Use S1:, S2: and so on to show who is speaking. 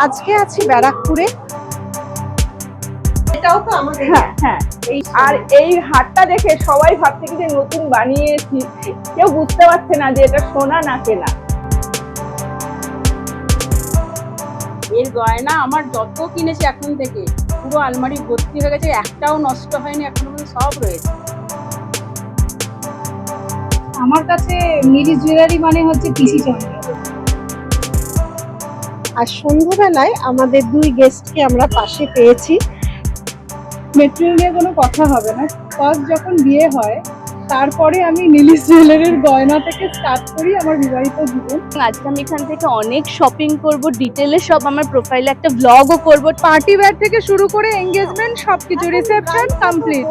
S1: আজকে আছি ব্যারাকপুরে। এটাও তো আমাদের।
S2: হ্যাঁ হ্যাঁ, আর এই হাটটা দেখে সবাই ভাবছে কি যে নতুন বানিয়েছি, কেউ বুঝতে পারছে না যে এটা সোনা না কেনা।
S3: এর গয়না আমার যত কিনেছি এখন থেকে পুরো আলমারি ভর্তি হয়ে গেছে, একটাও নষ্ট হয়নি, এখনো পর্যন্ত সব রয়েছে।
S4: আমার কাছে মিরি জুয়েলারি মানে হচ্ছে পিসি চন্দ্র।
S1: আর সন্ধ্যাবেলায় আমাদের দুই গেস্টকে আমরা পাশে পেয়েছি।
S4: মেটেরিয়াল নিয়ে কোনো কথা হবে না। ফার্স্ট যখন বিয়ে হয় তারপরে আমি নিলিশ জুয়েলারির গয়না থেকে স্টার্ট করি আমার বিবাহিত জীবন।
S5: আজকে আমি এখান থেকে অনেক শপিং করব, ডিটেইলে সব আমার প্রোফাইলে একটা ব্লগও করব।
S4: পার্টি ওয়্যার থেকে শুরু করে এঙ্গেজমেন্ট সবকিছু, রিসেপশন কমপ্লিট।